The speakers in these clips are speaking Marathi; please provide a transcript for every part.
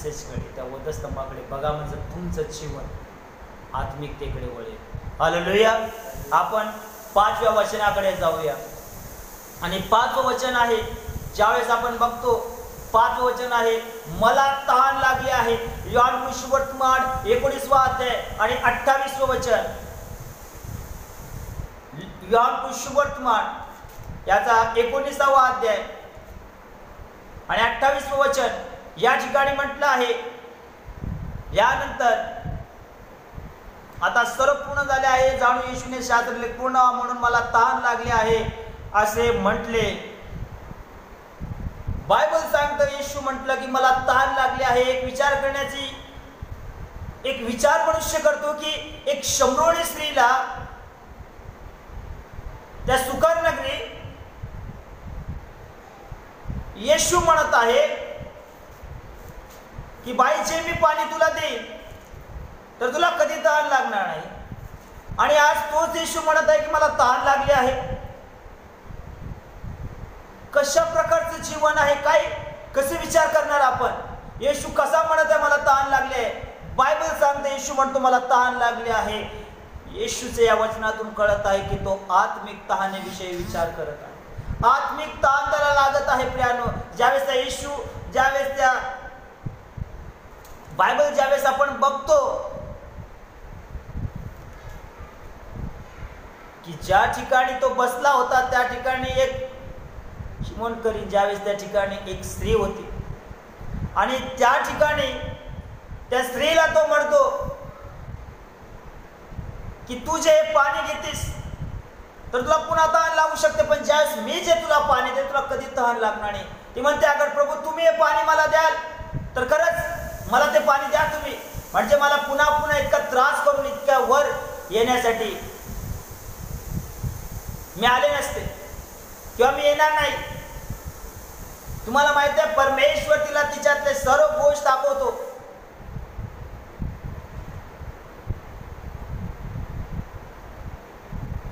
मेसेजकडे, त्या वधस्तंभाकडे बघा, म्हणजे तुमचं जीवन आत्मिकतेकडे वळेल. हालेलुया. आपण 5व्या वचनाकडे जाऊया. आणि 5वं वचन आहे, ज्यावेळेस आपण बघतो 5वं वचन आहे, मला तहान लागली आहे. योहान सुवर्तमान 19वा अध्याय आणि 28वं वचन. योहान सुवर्तमान याचा 19वा अध्याय आणि 28वं वचन. या ठिकाणी म्हटलं आहे, यानंतर आता सर्व पूर्ण झाले आहे, जाणून येशूने शास्त्रले पूर्ण म्हणून मला तहान लागली आहे असे म्हटले. बायबल सांगतं, येशू म्हटलं की मला तहान लागली आहे. एक विचार करण्याची, एक विचार मनुष्य करतो की एक शमरोणी स्त्रीला त्या सुकर नगरी येशू म्हणत आहे की बाई, जे मी पाणी तुला देईन तर तुला कधी तहान लागणार नाही. आणि आज तोच येशू म्हणत आहे की मला तहान लागली आहे. कशा प्रकारचं जीवन आहे, काय कसे विचार करणार आपण? येशू कसा म्हणत आहे मला तहान लागली आहे? बायबल सांगते येशू म्हणतो मला तहान लागली आहे. येशूचे या वचनातून कळत आहे की तो आत्मिक तहानेविषयी विचार करत आहे. आत्मिक तहान त्याला लागत आहे प्रियानो. ज्यावेळेस त्या येशू, ज्यावेळेस त्या बायबल ज्यावेळेस आपण बघतो की ज्या ठिकाणी तो बसला होता त्या ठिकाणी एक शिमोन करी, ज्यावेळेस त्या ठिकाणी एक स्त्री होती आणि त्या ठिकाणी त्या स्त्रीला तो म्हणतो की तू जे पाणी घेतीस तर तुला पुन्हा तहान लागू शकते, पण ज्यावेळेस मी जे तुला पाणी दे तुला कधी तहान लागणार नाही. ती म्हणते, अगर प्रभू तुम्ही हे पाणी मला द्याल तर खरंच मला ते पाणी द्या तुम्ही, म्हणजे मला पुन्हा पुन्हा इतका त्रास करून इतक्या वर येण्यासाठी मी आले नसते किंवा मी येणार नाही. तुम्हाला माहिती आहे, परमेश्वर तिला तिच्यातले सर्व दोष दाखवतो.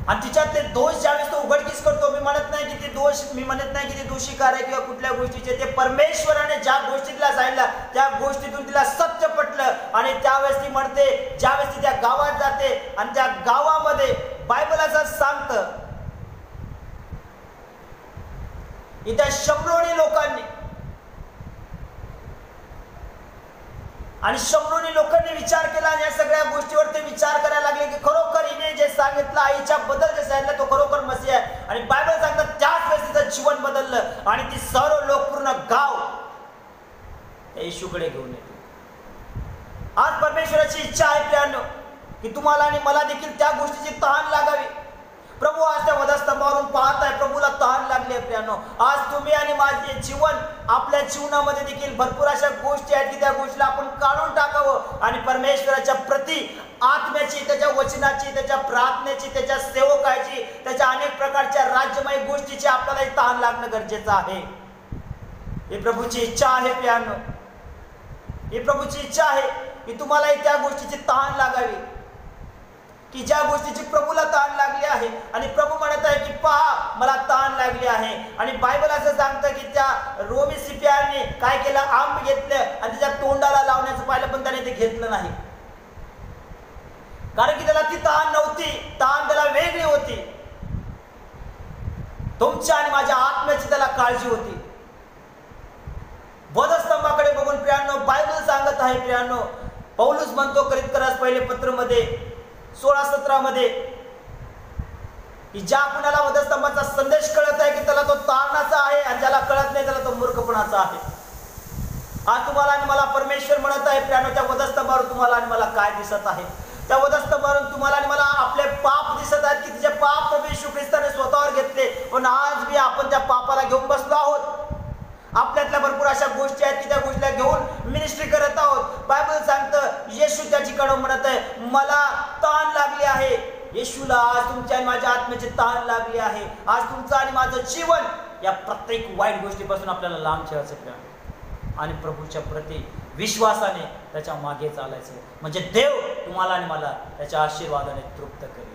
आणि तिच्यातले दोष ज्यावेळेस तो उघडकीस करतो, मी म्हणत नाही की ते दोष, मी म्हणत नाही की ते दोषीकार आहे किंवा कुठल्या गोष्टीचे, ते परमेश्वराने ज्या गोष्टी तिला सांगितल्या त्या गोष्टीतून तिला सत्य पटलं. आणि त्यावेळेस ती म्हणते, ज्यावेळेस ती त्या गावात जाते आणि त्या गावामध्ये बायबल असं सांगतं इथे शमरोणी लोकांनी आणि शमरोणी लोकांनी विचार केला आणि या सगळ्या गोष्टीवर ते विचार करायला लागले की खरोखर हिने जे सांगितलं, आईच्या बद्दल जे सांगितलं तो खरोखर मसीह आहे. आणि बायबल सांगतात त्याच वेळेस तिचं जीवन बदललं आणि ती सर्व लोक, पूर्ण गाव येशूकडे घेऊन येते. आज परमेश्वराची इच्छा आहे प्रियानो की तुम्हाला आणि मला देखील त्या गोष्टीची तहान लागावी. प्रभू आज त्या वधस्तंभावरून पाहत आहे, प्रभूला तहान लागली आहे प्रियानो. आज तुम्ही आणि माझे जीवन, आपल्या जीवनामध्ये देखील भरपूर अशा गोष्टी आहेत की त्या गोष्टीला आपण काढून टाकावं आणि परमेश्वराच्या प्रति आत्म्याची, त्याच्या वचनाची, त्याच्या प्रार्थनेची, त्याच्या सेवकाची, त्याच्या अनेक प्रकारच्या राज्यमय गोष्टीची आपल्याला तहान लागणं गरजेचं आहे. ही प्रभूची इच्छा आहे प्रियानो. ही प्रभूची इच्छा आहे की तुम्हाला त्या गोष्टीची तहान लागावी की ज्या गोष्टीची प्रभूला तहान लागली आहे. आणि प्रभू म्हणत आहे की पहा मला तहान लागली आहे. आणि बायबल असं सांगतं की त्या रोमी सिपायाने काय केलं, आंब घेतलं आणि त्याच्या तोंडाला लावण्याचं पाहिलं, पण त्याने ते घेतलं नाही, कारण की त्याला ती तहान नव्हती. तहान त्याला वेगळी होती. तुमच्या आणि माझ्या आत्म्याची त्याला काळजी होती. वधस्तंभाकडे बघून प्रियानो बायबल सांगत आहे प्रियानो, पौलुस म्हणतो करिन्थकरास पहिले पत्रमध्ये 16-17 मध्ये की ज्या कुणाला वधस्तंभाचा संदेश कळत आहे की त्याला तो तारणाचा आहे आणि ज्याला कळत नाही त्याला तो मूर्खपणाचा आहे. आज तुम्हाला आणि मला परमेश्वर म्हणत आहे प्रियानो, त्या वधस्तंभावर तुम्हाला आणि मला काय दिसत आहे? त्या वधस्तंभावरून तुम्हाला आणि मला आपले पाप दिसत आहेत की तिचे पाप प्रभू येशू ख्रिस्ताने स्वतःवर घेतले, पण आज मी आपण त्या पापाला घेऊन बसलो आहोत. आपल्यातल्या भरपूर अशा गोष्टी आहेत की त्या गोष्टीला घेऊन मिनिस्ट्री करत आहोत. बायबल सांगतं येशू त्या ठिकाणी म्हणत आहे मला तहान लागली आहे. येशूला आज तुमच्या आणि माझ्या आत्म्याची तहान लागली आहे. आज तुमचं आणि माझं जीवन या प्रत्येक वाईट गोष्टीपासून आपल्याला लांब ठेवायचं आणि प्रभूच्या प्रती विश्वासाने त्याच्या मागे चालायचं, म्हणजे देव तुम्हाला आणि मला त्याच्या आशीर्वादाने तृप्त करेल.